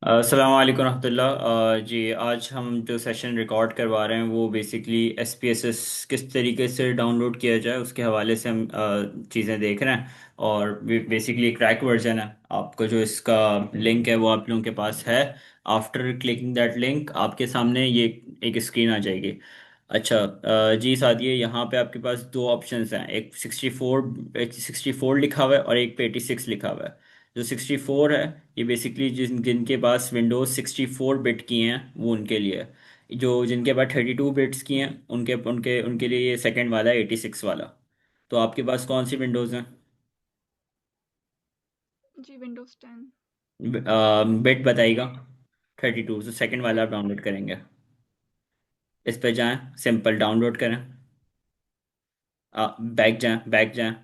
अस्सलाम वालेकुम रहमतुल्लाह। जी, आज हम जो सेशन रिकॉर्ड करवा रहे हैं वो basically S P S S किस तरीके से डाउनलोड किया जाए उसके हवाले से हम चीज़ें देख रहे हैं। और बेसिकली क्रैक वर्जन है। आपको जो इसका लिंक है वो आप लोगों के पास है। आफ्टर क्लिकिंग दैट लिंक आपके सामने ये एक स्क्रीन आ जाएगी। अच्छा, जी सादिया, यहाँ पे आपके पास दो ऑप्शंस हैं। एक 64 लिखा हुआ है और एक पे 86 लिखा हुआ है। जो 64 है ये बेसिकली जिनके पास विंडोज 64 बिट की हैं वो उनके लिए है। जो जिनके पास 32 बिट्स की हैं उनके उनके उनके लिए ये सेकंड वाला है, 86 वाला। तो आपके पास कौन सी विंडोज़ हैं? जी विंडोज़ 10। बिट बताइएगा। 32, तो सेकंड वाला आप डाउनलोड करेंगे। इस पे जाएं, सिंपल डाउनलोड करें। बैक जाएं, बैक जाएं।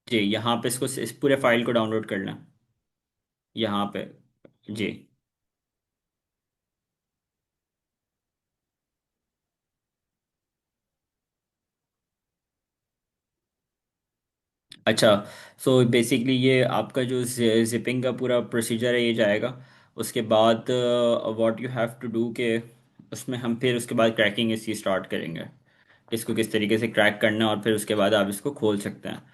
जी, यहाँ पे इसको इस पूरे फाइल को डाउनलोड कर लें। यहाँ पे। जी। अच्छा, सो बेसिकली ये आपका जो जिपिंग का पूरा प्रोसीजर है ये जाएगा। उसके बाद what you have to do के उसमें हम फिर उसके बाद क्रैकिंग इसकी स्टार्ट करेंगे। इसको किस तरीके से क्रैक करना है और फिर उसके बाद आप इसको खोल सकते हैं।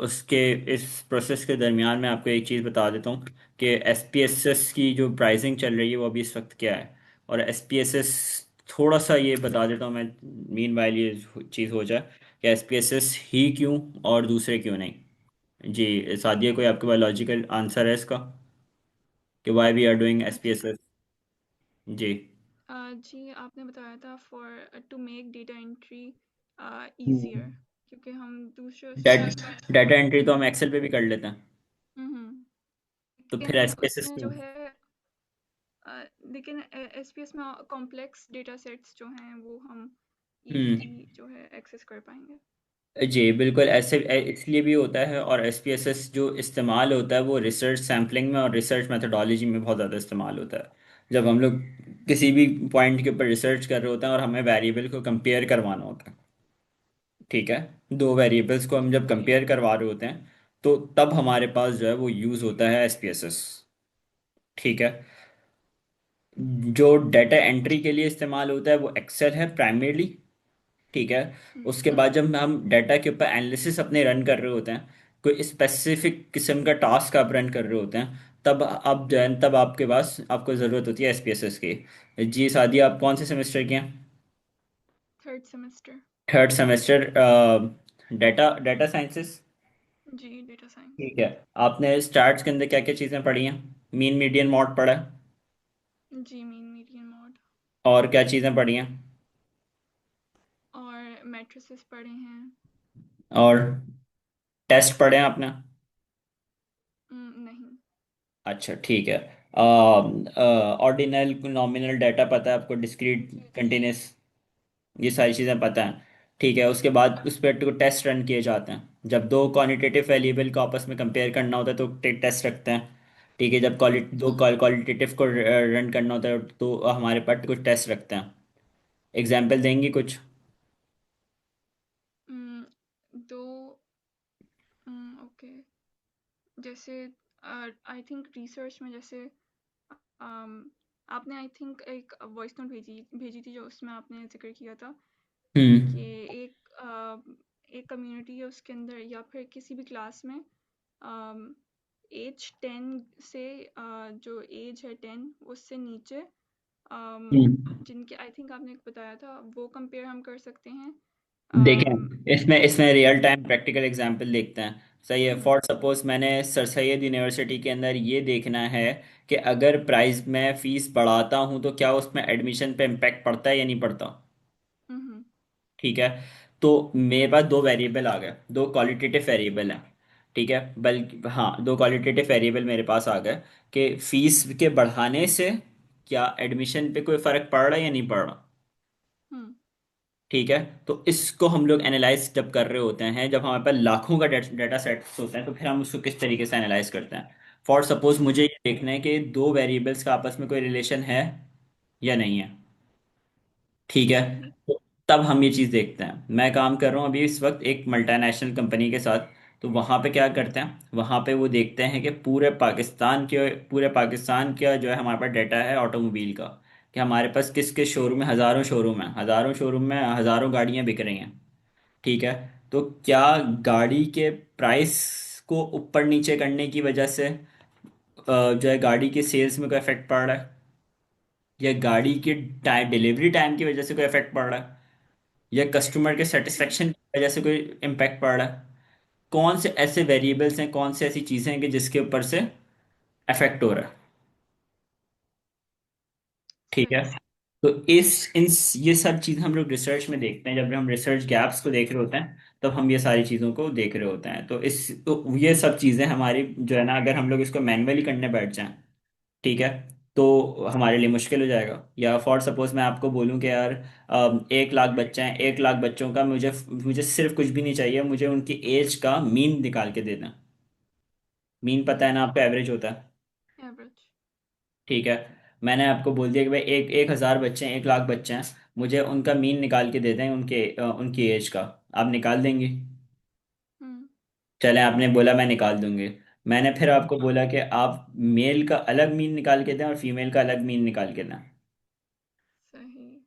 उसके इस प्रोसेस के दरमियान मैं आपको एक चीज़ बता देता हूँ कि एस पी एस एस की जो प्राइसिंग चल रही है वो अभी इस वक्त क्या है। और एस पी एस एस थोड़ा सा ये बता देता हूँ मैं, मीन वाइल ये चीज़ हो जाए कि एस पी एस एस ही क्यों और दूसरे क्यों नहीं। जी सादिया, कोई आपके पास लॉजिकल आंसर है इसका कि why we are doing S P S S? जी। जी आपने बताया था for to make data entry easier, क्योंकि हम दूसरों से डाटा एंट्री तो हम एक्सेल पे भी कर लेते हैं। हम्म, तो फिर लेकिन एस पी एस एस उसमें जो क्यों? है लेकिन एसपीएस में कॉम्प्लेक्स डेटा सेट्स जो हैं वो हम हम्म। इजीली जो है एक्सेस कर पाएंगे। जी बिल्कुल, ऐसे इसलिए भी होता है। और एस पी एस एस जो इस्तेमाल होता है वो रिसर्च सैम्पलिंग में और रिसर्च मेथोडोलॉजी में बहुत ज़्यादा इस्तेमाल होता है। जब हम लोग किसी भी पॉइंट के ऊपर रिसर्च कर रहे होते हैं और हमें वेरिएबल को कंपेयर करवाना होता है। ठीक है। दो वेरिएबल्स को हम जब जी कंपेयर करवा रहे होते हैं तो तब हमारे पास जो है वो यूज़ होता है एस पी एस एस। ठीक है। जो डाटा एंट्री के लिए इस्तेमाल होता है वो एक्सेल है प्राइमरीली। ठीक है। उसके बाद जब हम डाटा के ऊपर एनालिसिस अपने रन कर रहे होते हैं, कोई स्पेसिफिक किस्म का टास्क आप रन कर रहे होते हैं, तब आप जो है तब आपके पास आपको ज़रूरत होती है एसपीएसएस की। जी सादिया, आप कौन से सेमेस्टर के हैं? Third semester. Third semester. Data data sciences. जी डेटा साइंस। ठीक है। आपने स्टार्ट्स के अंदर क्या क्या चीज़ें पढ़ी हैं? मीन मीडियन मॉड पढ़ा है? जी मीन मीडियन मॉड और क्या चीज़ें पढ़ी हैं? और मैट्रिसेस पढ़े हैं। और टेस्ट पढ़े हैं आपने? नहीं। अच्छा ठीक है। ऑर्डिनल नॉमिनल डाटा पता है आपको? डिस्क्रीट, जी जी कंटिन्यूस, ये सारी चीज़ें पता हैं। ठीक है। उसके बाद उस पर टेस्ट रन किए जाते हैं जब दो क्वांटिटेटिव वेरिएबल को आपस में कंपेयर करना होता है तो टेस्ट रखते हैं। ठीक है। जब दो क्वालिटेटिव को रन करना होता है तो हमारे पास कुछ टेस्ट रखते हैं। एग्जाम्पल देंगे कुछ? दो ओके, जैसे आई थिंक रिसर्च में जैसे आपने आई थिंक एक वॉइस नोट भेजी भेजी थी जो उसमें आपने जिक्र किया था हम्म। कि एक कम्युनिटी है उसके अंदर या फिर किसी भी क्लास में एज 10 से जो एज है 10 उससे नीचे हम्म। जिनके आई थिंक आपने एक बताया था वो कंपेयर हम कर सकते हैं। अम, देखें, इसमें इसमें रियल टाइम प्रैक्टिकल एग्जांपल देखते हैं। सही है। हम्म फॉर सपोज मैंने सर सैयद यूनिवर्सिटी के अंदर ये देखना है कि अगर प्राइस में फीस बढ़ाता हूँ तो क्या उसमें एडमिशन पे इम्पेक्ट पड़ता है या नहीं पड़ता। हम्म ठीक है। तो मेरे पास दो वेरिएबल आ गए, दो क्वालिटेटिव वेरिएबल हैं। ठीक है। बल्कि हाँ, दो क्वालिटेटिव वेरिएबल मेरे पास आ गए कि फीस के बढ़ाने से क्या एडमिशन पे कोई फर्क पड़ रहा है या नहीं पड़ रहा। हम्म ठीक है। तो इसको हम लोग एनालाइज जब कर रहे होते हैं, जब हमारे पास लाखों का डाटा सेट्स होता है, तो फिर हम उसको किस तरीके से एनालाइज करते हैं। फॉर सपोज मुझे ये देखना है कि दो वेरिएबल्स का आपस में कोई रिलेशन है या नहीं है। ठीक है। जी तो तब हम ये चीज़ देखते हैं। मैं काम कर रहा हूँ अभी इस वक्त एक मल्टीनेशनल कंपनी के साथ। तो वहाँ पे क्या करते हैं, वहाँ पे वो देखते हैं कि पूरे पाकिस्तान का जो है हमारे पास डाटा है ऑटोमोबाइल का, कि हमारे पास किस किस शोरूम में, हज़ारों शोरूम में हज़ारों गाड़ियाँ बिक रही हैं। ठीक है। तो क्या गाड़ी के प्राइस को ऊपर नीचे करने की वजह से जो है गाड़ी के सेल्स में कोई इफेक्ट पड़ रहा है, या गाड़ी के टाइम डिलीवरी टाइम की वजह से कोई इफेक्ट पड़ रहा है, या कस्टमर के हम्म, सेटिस्फेक्शन की वजह से कोई इम्पैक्ट पड़ रहा है? कौन से ऐसे वेरिएबल्स हैं, कौन से ऐसी चीजें हैं कि जिसके ऊपर से इफेक्ट हो रहा है? ठीक है। सही। तो ये सब चीज़ हम लोग रिसर्च में देखते हैं, जब हम रिसर्च गैप्स को देख रहे होते हैं तब हम ये सारी चीज़ों को देख रहे होते हैं। तो ये सब चीज़ें हमारी जो है ना, अगर हम लोग इसको मैन्युअली करने बैठ जाएं, ठीक है, तो हमारे लिए मुश्किल हो जाएगा। या फॉर सपोज मैं आपको बोलूं कि यार 1 लाख बच्चे हैं, 1 लाख बच्चों का मुझे मुझे सिर्फ कुछ भी नहीं चाहिए, मुझे उनकी एज का मीन निकाल के दे दें। मीन पता है ना आपको, एवरेज होता है। एवरेज। ठीक है। मैंने आपको बोल दिया कि भाई एक 1,000 बच्चे हैं, 1 लाख बच्चे हैं, मुझे उनका मीन निकाल के दे दें, उनकी एज का। आप निकाल देंगे? हम्म। चले, आपने बोला मैं निकाल दूंगी। मैंने फिर आपको बोला कि आप मेल का अलग मीन निकाल के दें और फीमेल का अलग मीन निकाल के दें। सही।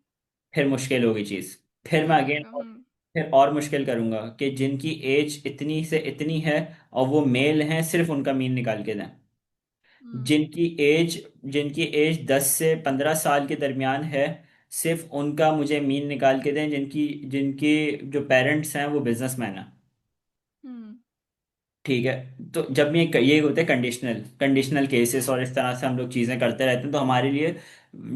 फिर मुश्किल होगी चीज़। फिर मैं मुश्किल अगेन होगा। फिर और मुश्किल करूंगा कि जिनकी एज इतनी से इतनी है और वो मेल हैं, सिर्फ उनका मीन निकाल के दें। हम्म। जिनकी एज जिनकी एज 10 से 15 साल के दरमियान है, सिर्फ उनका मुझे मीन निकाल के दें, जिनकी जिनकी जो पेरेंट्स हैं वो बिजनेसमैन हैं। हम्म। ठीक है। तो जब ये होते हैं कंडीशनल कंडीशनल केसेस, और इस तरह से हम लोग चीज़ें करते रहते हैं, तो हमारे लिए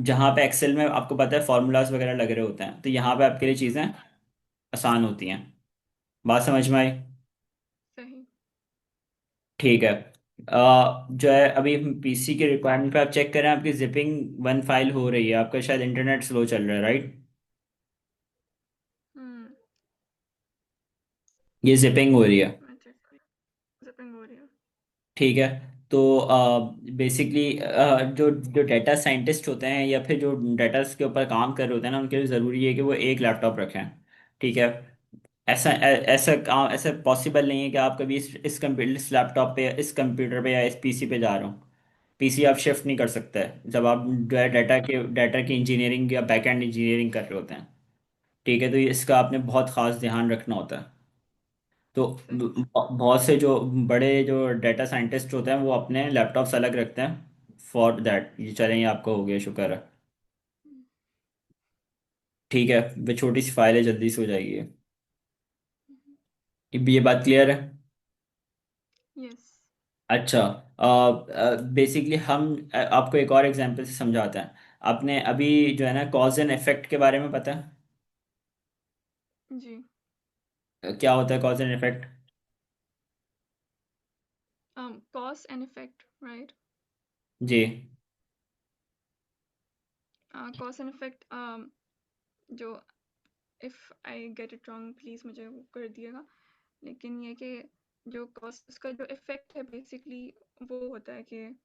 जहाँ पे एक्सेल में आपको पता है फॉर्मूलाज वगैरह लग रहे होते हैं, तो यहाँ पे आपके लिए चीज़ें आसान होती हैं। बात समझ में आई? सही। ठीक है। जो है अभी पीसी के रिक्वायरमेंट पे आप चेक करें, आपकी जिपिंग 1 फाइल हो रही है, आपका शायद इंटरनेट स्लो चल रहा है, राइट? हम्म। ये जिपिंग हो रही है। मैं चेक कर, जिपिंग हो रही है। ठीक है। तो बेसिकली जो जो डेटा साइंटिस्ट होते हैं या फिर जो डेटा के ऊपर काम कर रहे होते हैं ना, उनके लिए ज़रूरी है कि वो एक लैपटॉप रखें। ठीक है। ऐसा पॉसिबल नहीं है कि आप कभी इस लैपटॉप पे, इस कंप्यूटर पे या इस पीसी पे जा रहे हो। पीसी आप शिफ्ट नहीं कर सकते जब आप जो है डाटा की इंजीनियरिंग या बैकएंड इंजीनियरिंग कर रहे होते हैं। ठीक है। तो इसका आपने बहुत खास ध्यान रखना होता है। तो सही। बहुत से जो बड़े जो डेटा साइंटिस्ट होते हैं वो अपने लैपटॉप्स अलग रखते हैं फॉर दैट। ये चलें, ये आपको हो गया, शुक्र है। ठीक है। वो छोटी सी फाइल है, जल्दी से हो जाएगी ये। ये बात क्लियर है? यस। अच्छा। बेसिकली हम आपको एक और एग्जांपल से समझाते हैं। आपने अभी जो है ना कॉज एंड इफेक्ट के बारे में पता है? जी। क्या होता है cause and effect? Cause and effect, right. जी। कॉज एंड इफेक्ट, जो, if I get it wrong please मुझे वो कर दिएगा, लेकिन ये कि जो कॉज, उसका जो इफेक्ट है बेसिकली वो होता है कि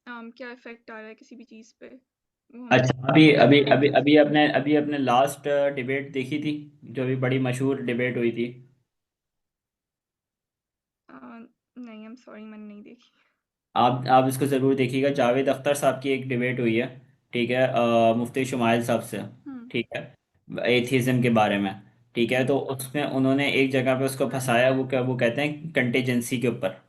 क्या इफेक्ट आ रहा है किसी भी चीज़ पे, वो हम अच्छा, अभी अभी कैलकुलेट अभी कर सकते हैं। अभी अपने लास्ट डिबेट देखी थी, जो अभी बड़ी मशहूर डिबेट हुई थी? नहीं, आई एम सॉरी, मैंने नहीं देखी। आप इसको ज़रूर देखिएगा, जावेद अख्तर साहब की एक डिबेट हुई है। ठीक है। मुफ्ती शुमाइल साहब से। हम्म। ठीक है। एथीज़म के बारे में। ठीक है। हम्म। तो उसमें उन्होंने एक जगह पे उसको फंसाया, वो कहते हैं कंटेजेंसी के ऊपर।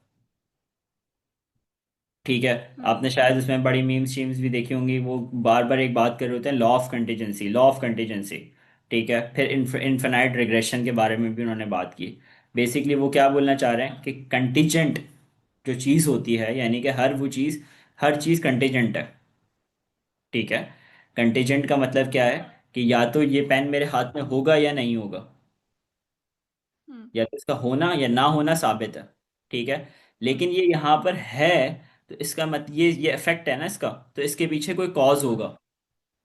ठीक है। हम्म। आपने शायद उसमें बड़ी मीम्स शीम्स भी देखी होंगी, वो बार बार एक बात कर रहे होते हैं, लॉ ऑफ कंटीजेंसी। ठीक है। फिर इन्फिनाइट रिग्रेशन के बारे में भी उन्होंने बात की। बेसिकली वो क्या बोलना चाह रहे हैं कि कंटीजेंट जो चीज़ होती है, यानी कि हर चीज़ कंटीजेंट है। ठीक है। कंटीजेंट का मतलब क्या है कि या तो ये पेन मेरे हाथ में होगा या नहीं होगा, हम्म। या तो इसका होना या ना होना साबित है। ठीक है। लेकिन हम्म। ये यहाँ पर है, तो इसका मत ये इफेक्ट है ना इसका, तो इसके पीछे कोई कॉज हम्म। होगा।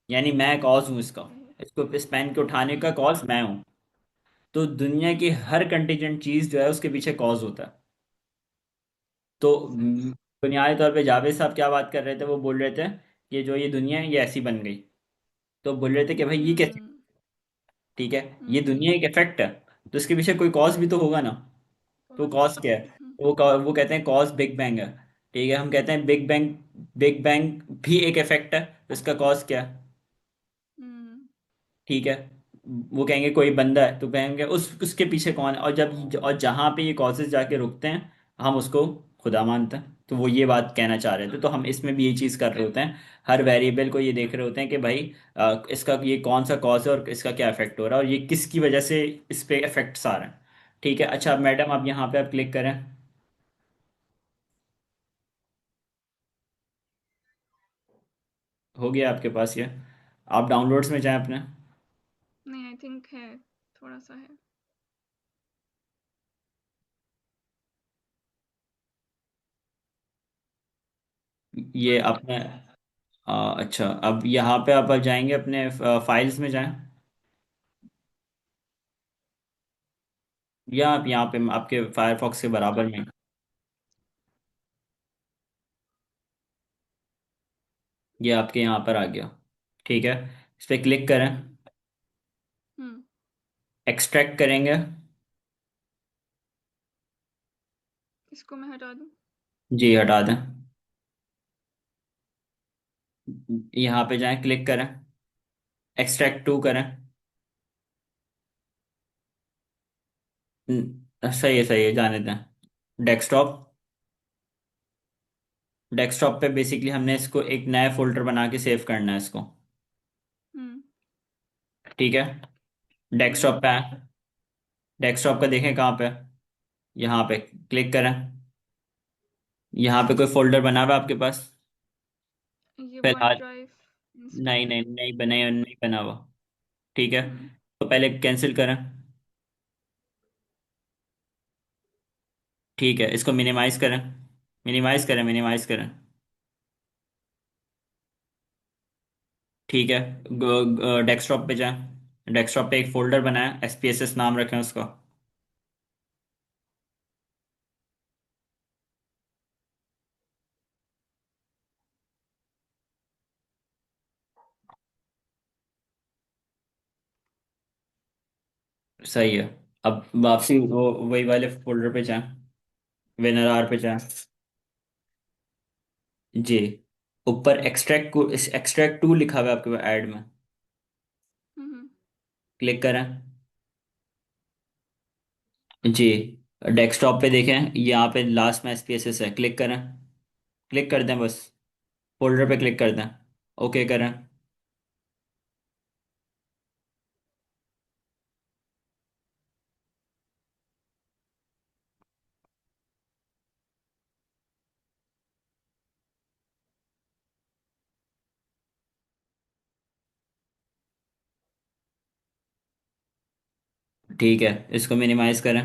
यानी मैं कॉज हूँ इसका, सही। इसको इस पेन को उठाने का हम्म। कॉज मैं हूँ। तो दुनिया की हम्म। हर कंटीजेंट चीज जो है उसके पीछे कॉज होता है। तो सही। बुनियादी तौर पे जावेद साहब क्या बात कर रहे थे, वो बोल रहे थे कि जो ये दुनिया है ये ऐसी बन गई। तो बोल रहे थे कि भाई ये कैसे? हम्म। ठीक है। ये हम्म। दुनिया एक इफेक्ट है, तो इसके पीछे कोई कॉज भी तो होगा ना। तो कॉज। कॉज क्या है? वो कहते हैं कॉज बिग बैंग है। ठीक है, हम कहते हैं बिग बैंग। बिग बैंग भी एक इफेक्ट है, तो इसका कॉज क्या है? हम्म। ठीक है। वो कहेंगे कोई बंदा है, तो कहेंगे उसके पीछे कौन है, और जहां पे ये कॉजेज जाके रुकते हैं, हम उसको खुदा मानते हैं। तो वो ये बात कहना चाह रहे थे, तो हम इसमें भी ये चीज कर रहे होते हैं। हर वेरिएबल को ये देख रहे होते हैं कि भाई इसका ये कौन सा कॉज है और इसका क्या इफेक्ट हो रहा है, और ये किसकी वजह से इस पे इफेक्ट्स आ रहे हैं। ठीक है, अच्छा मैडम, अब यहाँ पे आप क्लिक करें। हो गया आपके पास ये। आप डाउनलोड्स में जाएं अपने। नहीं, आई थिंक है, थोड़ा सा है। ये आ गया। अपने अच्छा, अब यहाँ पे आप जाएंगे अपने फाइल्स में जाएं, या आप यहाँ पे आपके फायरफॉक्स के बराबर में। ये आपके यहाँ पर आ गया। ठीक है, इस पर क्लिक करें। हम्म। एक्सट्रैक्ट करेंगे। इसको मैं हटा दूँ? जी हटा दें। यहाँ पे जाएं, क्लिक करें। एक्सट्रैक्ट टू करें। सही है, जाने दें। डेस्कटॉप। डेस्कटॉप पे बेसिकली हमने इसको एक नया फोल्डर बना के सेव करना है इसको। हम्म। ठीक है, हो गया। डेस्कटॉप पे आए। डेस्कटॉप का देखें कहाँ पे। यहाँ पे क्लिक करें। यहाँ पे कोई फोल्डर बना हुआ है आपके पास? ये वन फिलहाल ड्राइव नहीं इंस्टॉल। नहीं नहीं बना हुआ। ठीक है, हम्म। तो पहले कैंसिल करें। ठीक है, इसको मिनिमाइज करें। मिनिमाइज करें। ठीक है, डेस्कटॉप पे जाएं। डेस्कटॉप पे एक फोल्डर बनाएं, SPSS नाम रखें उसका। सही है। अब वापसी वो वही वाले फोल्डर पे जाएं। WinRAR पे जाएं। जी, ऊपर एक्सट्रैक्ट टू लिखा हुआ है आपके ऐड में। हम्म। क्लिक करें। जी, डेस्कटॉप पे देखें, यहाँ पे लास्ट में SPSS है, क्लिक करें। क्लिक कर दें बस। फोल्डर पे क्लिक कर दें। ओके करें। ठीक है, इसको मिनिमाइज करें।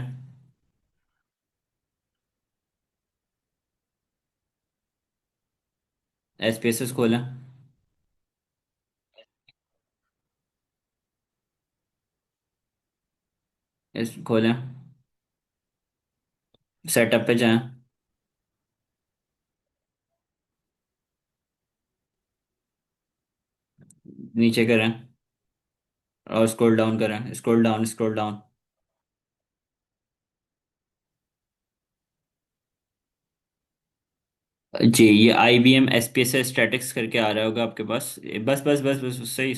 SPSS खोलें। इस खोलें। सेटअप पे जाएं। नीचे करें और स्क्रॉल डाउन करें, स्क्रॉल डाउन। जी, ये IBM SPSS स्टैटिक्स करके आ रहा होगा आपके पास। बस सही।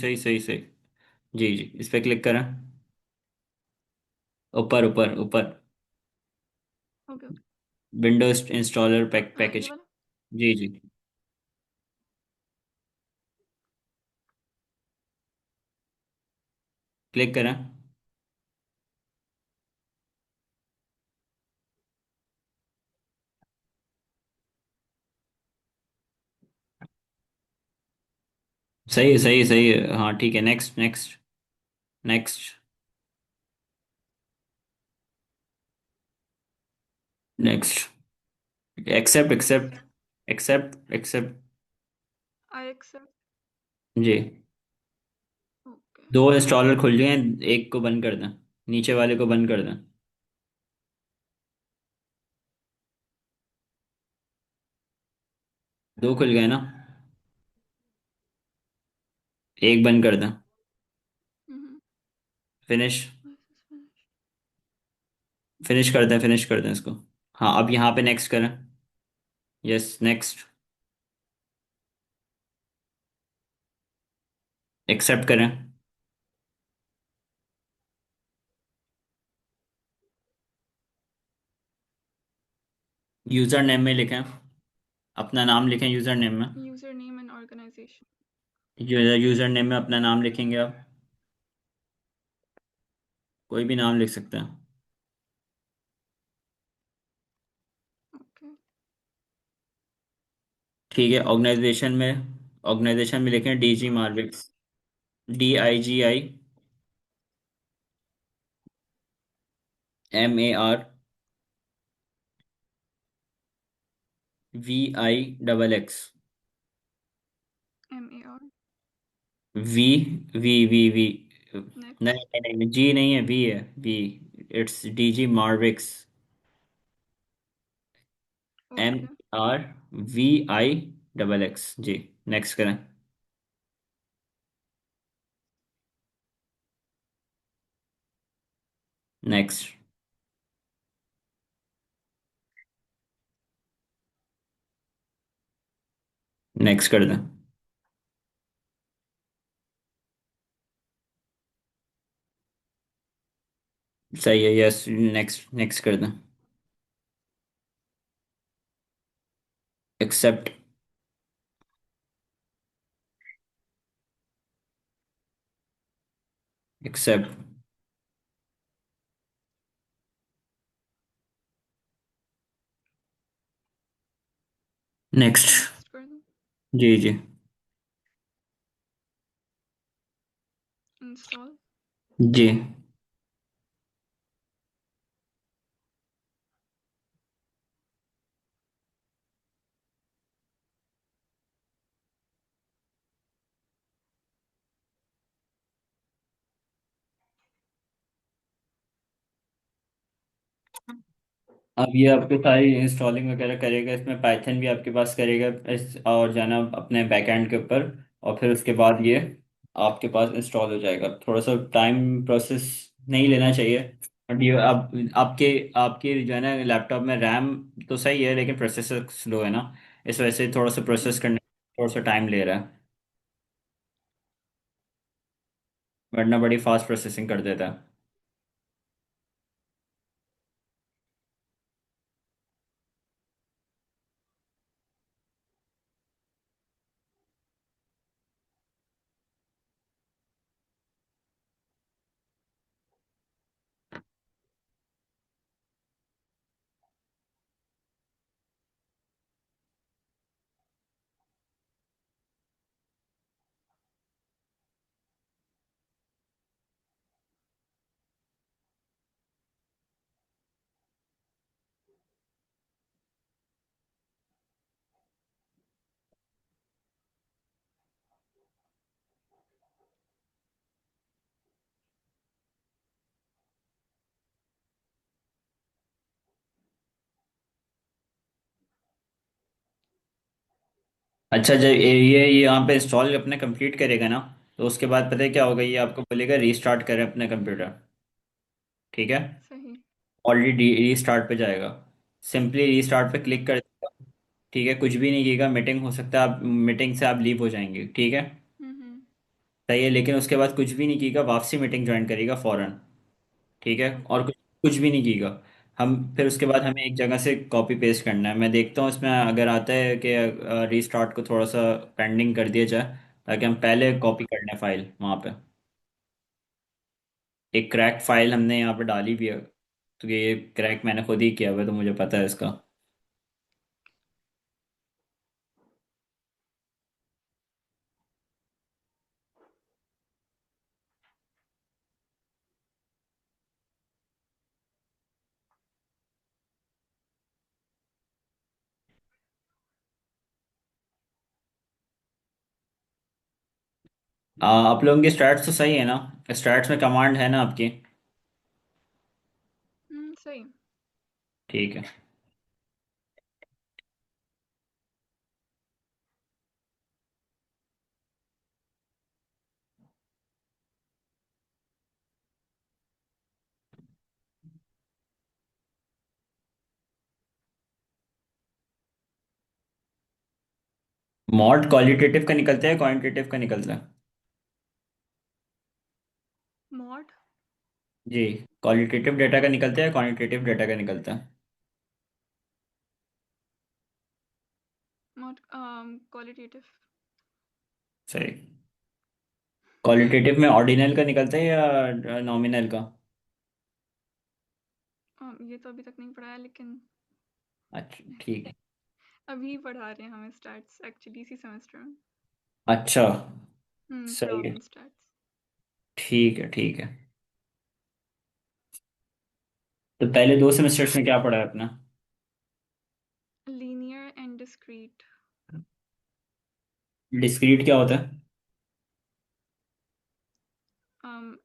जी जी, इस पे क्लिक करें। ऊपर ऊपर ऊपर। Okay okay. विंडोज इंस्टॉलर हाँ, ये पैकेज। वाला। जी जी, क्लिक करें। सही है, हाँ ठीक है, next next. Next. Next. Accept accept. Accept. I accept. जी, ओके। दो इंस्टॉलर खुल गए हैं, एक को बंद कर दें। नीचे वाले को बंद कर दें। दो खुल गए ना? एक बंद कर दें। हम्म। फिनिश। फिनिश कर दें इसको। हाँ, अब यहाँ पे नेक्स्ट करें। Yes, next. एक्सेप्ट करें। यूज़र नेम में लिखें, अपना नाम लिखें यूज़र नेम में। User name and organization. User name में अपना नाम लिखेंगे आप, कोई भी नाम लिख सकते हैं। ओके। ठीक है, ऑर्गेनाइजेशन में लिखें Digi Marvixx. DIGIMARVIXX। MAR। V V नहीं नेक्स्ट। नहीं नहीं, जी नहीं है, वी है, V. It's Digi Marvixx. M okay. RVIXX जी। नेक्स्ट करें। नेक्स्ट। नेक्स्ट कर दें। सही है, यस। नेक्स्ट नेक्स्ट कर दें। एक्सेप्ट। एक्सेप्ट। नेक्स्ट। नेक्स्ट कर दूँ? जी जी। इंस्टॉल। जी। अब ये आपके सारी इंस्टॉलिंग वगैरह करेगा, इसमें पाइथन भी आपके पास करेगा और जाना अपने बैकएंड के ऊपर। और फिर उसके बाद ये आपके पास इंस्टॉल हो जाएगा। थोड़ा सा टाइम प्रोसेस नहीं लेना चाहिए। बट ये अब आपके आपके जो है ना लैपटॉप में रैम तो सही है, लेकिन प्रोसेसर स्लो है ना, इस वजह से थोड़ा सा प्रोसेस करने थोड़ा सा टाइम ले रहा है। वरना बड़ी फास्ट प्रोसेसिंग कर देता है। अच्छा, जब ये यहाँ पे इंस्टॉल अपने कंप्लीट करेगा ना, तो उसके बाद पता है क्या होगा, ये आपको बोलेगा रीस्टार्ट करें अपने कंप्यूटर। ठीक है। सही। ऑलरेडी रीस्टार्ट पे जाएगा। सिंपली रीस्टार्ट पे क्लिक कर देगा। ठीक है, कुछ भी नहीं कीजिएगा। मीटिंग हो सकता है आप मीटिंग से आप लीव हो जाएंगे, ठीक है। हम्म। सही है, लेकिन उसके बाद कुछ भी नहीं कीजिएगा, वापसी मीटिंग ज्वाइन करिएगा फौरन। ठीक है, ओके। और कुछ कुछ भी नहीं कीजिएगा। हम फिर उसके बाद हमें एक जगह से कॉपी पेस्ट करना है। मैं देखता हूँ इसमें अगर आता है कि रीस्टार्ट को थोड़ा सा पेंडिंग कर दिया जाए, ताकि हम पहले कॉपी कर लें फाइल वहाँ पे। एक क्रैक फाइल हमने यहाँ पे डाली भी है, तो ये क्रैक मैंने खुद ही किया हुआ है, तो मुझे पता है इसका। आप लोगों के स्टार्ट तो सही है ना? स्टार्ट में कमांड है ना आपकी? सही। ठीक है। मॉड क्वालिटेटिव का निकलता है, क्वांटिटेटिव का निकलता है? मॉड। जी, क्वालिटेटिव डेटा का निकलता है, क्वांटिटेटिव डेटा का निकलता है? Mod qualitative. सही। क्वालिटेटिव में ऑर्डिनल का निकलता है या नॉमिनल का? ये तो अभी तक नहीं पढ़ा है, लेकिन अच्छा ठीक है। अभी पढ़ा रहे हैं हमें स्टैट्स एक्चुअली इसी सेमेस्टर में। अच्छा सही है। Problem stats. ठीक है ठीक है। तो पहले दो सेमेस्टर्स में क्या पढ़ा है अपना? Linear and discrete. डिस्क्रीट क्या होता है?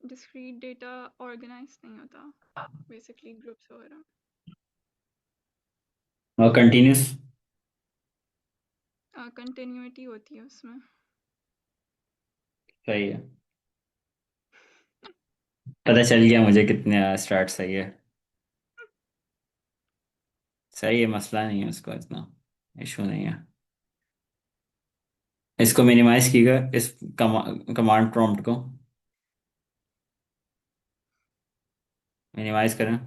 डिस्क्रीट डेटा ऑर्गेनाइज नहीं होता, बेसिकली ग्रुप्स वगैरह। और कंटिन्यूस? कंटिन्यूटी होती है उसमें। सही है। पता चल गया मुझे कितने स्टार्ट सही है। सही है, मसला नहीं है उसको, इतना इशू नहीं है। इसको मिनिमाइज कीजिएगा, इस कमांड प्रॉम्प्ट को मिनिमाइज करें।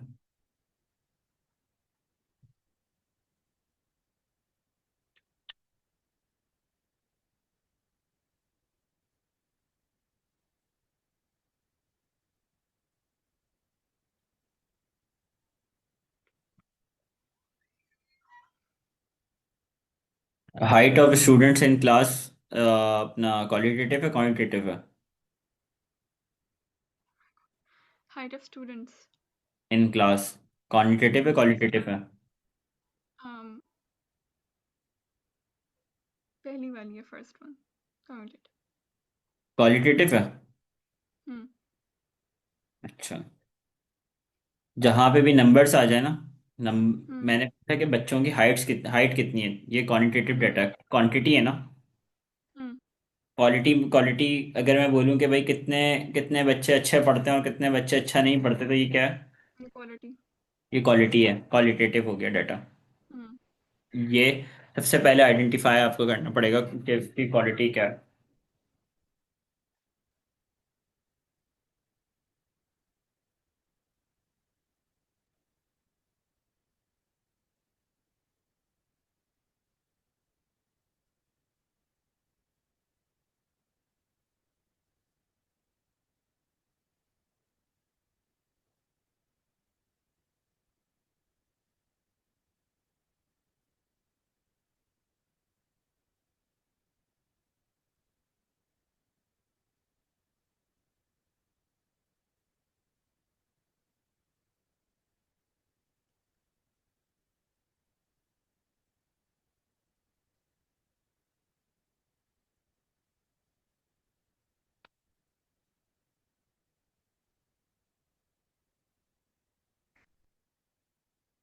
Height of students in class अपना क्वालिटेटिव है क्वांटिटेटिव है? Height of students in class quantitative है इन क्लास। क्वालिटेटिव है? पहली वाली है, फर्स्ट वन कम्यूटेड। क्वालिटेटिव है। हम्म। अच्छा, जहां पे भी नंबर्स आ जाए ना, नम हम्म। मैंने पूछा कि बच्चों की हाइट कितनी है, ये क्वांटिटेटिव हम्म। डाटा है, क्वांटिटी है ना? हम्म। क्वालिटी क्वालिटी, अगर मैं बोलूं कि भाई कितने कितने बच्चे अच्छे पढ़ते हैं और कितने बच्चे अच्छा नहीं पढ़ते, तो ये क्या है? क्वालिटी। ये क्वालिटी है, क्वालिटेटिव हो गया डाटा। हम्म। ये सबसे पहले आइडेंटिफाई आपको करना पड़ेगा कि इसकी क्वालिटी क्या है।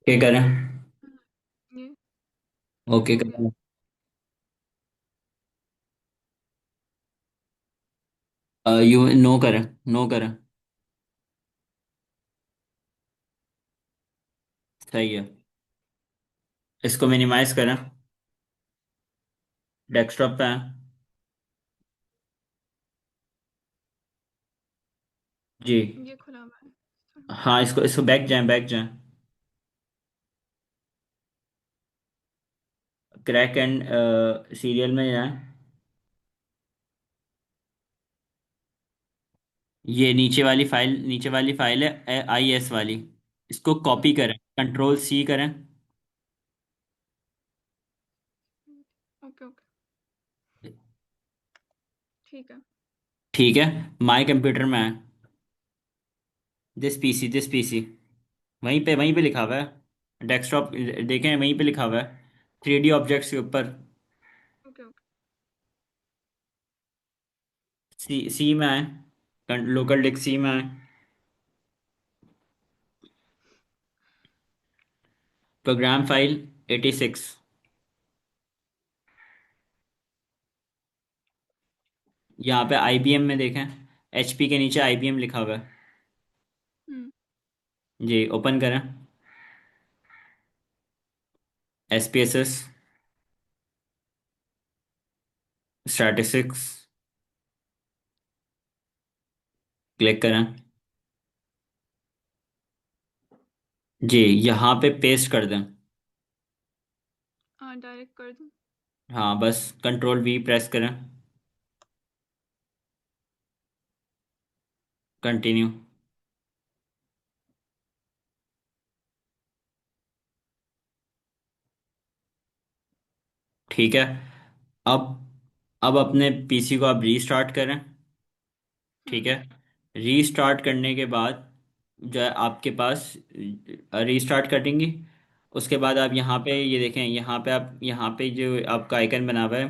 क्या करें? ये ओके हो गया। करें। यू नो करें, नो करें। सही है। इसको मिनिमाइज करें। डेस्कटॉप पे है। जी। ये खुला हुआ है। हाँ, इसको इसको बैक जाएं, बैक जाएं। क्रैक एंड सीरियल में जाएं। ये नीचे वाली फाइल है IS वाली। इसको कॉपी करें, कंट्रोल C करें। Okay okay. ठीक है। ठीक है। माई कंप्यूटर में है। दिस पीसी वहीं पे लिखा हुआ है डेस्कटॉप। देखें वहीं पे लिखा हुआ है 3D ऑब्जेक्ट्स के ऊपर। Okay okay. सी में आए, लोकल डिस्क सी में आए। Program file 86। यहाँ पे IBM में देखें, HP के नीचे IBM लिखा हुआ है। हम्म। जी, ओपन करें। SPSS। स्टैटिस्टिक्स क्लिक करें। जी, यहाँ पे पेस्ट कर दें। हाँ, डायरेक्ट कर दूँ? हाँ, बस कंट्रोल वी प्रेस करें। कंटिन्यू। ठीक है। अब अब अपने पीसी को आप रीस्टार्ट करें। ठीक है। हुँ, रीस्टार्ट करने के बाद जो है आपके पास, रीस्टार्ट करेंगे। उसके बाद आप यहाँ पे ये देखें, यहाँ पे आप, यहाँ पे जो आपका आइकन बना हुआ है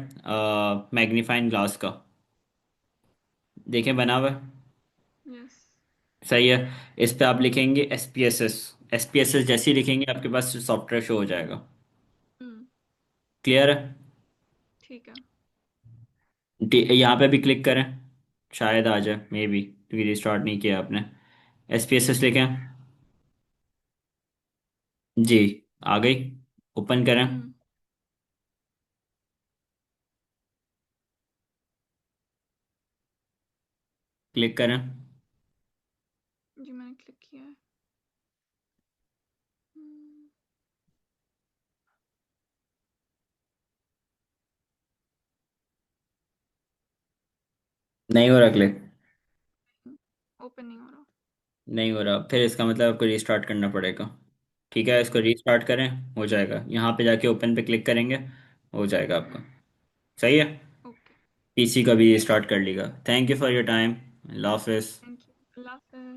मैग्नीफाइंग ग्लास का, देखें बना हुआ है। यस। सही है। इस पे आप लिखेंगे SPSS। SPSS जैसे ही लिखेंगे आपके पास सॉफ्टवेयर शो हो जाएगा। हुँ, क्लियर है। ठीक है। यहाँ पे भी क्लिक करें, शायद आ जाए मे बी, क्योंकि रिस्टार्ट नहीं किया आपने। SPSS लिखें। जी, आ गई। ओपन करें। हुँ, क्लिक करें। जी मैंने क्लिक किया है। हुँ, नहीं हो रहा क्लिक। ओपन नहीं हो रहा। नहीं हो रहा, फिर इसका मतलब आपको रीस्टार्ट करना पड़ेगा। ठीक है, इसको रीस्टार्ट करें। हो जाएगा, यहाँ पे जाके ओपन पे क्लिक करेंगे, हो जाएगा आपका। सही है। ओके, पीसी का भी रीस्टार्ट कर लेगा। Thank you for your time. अल्लाह हाफिज़। Thank you. अल्लाह हाफ़िज़।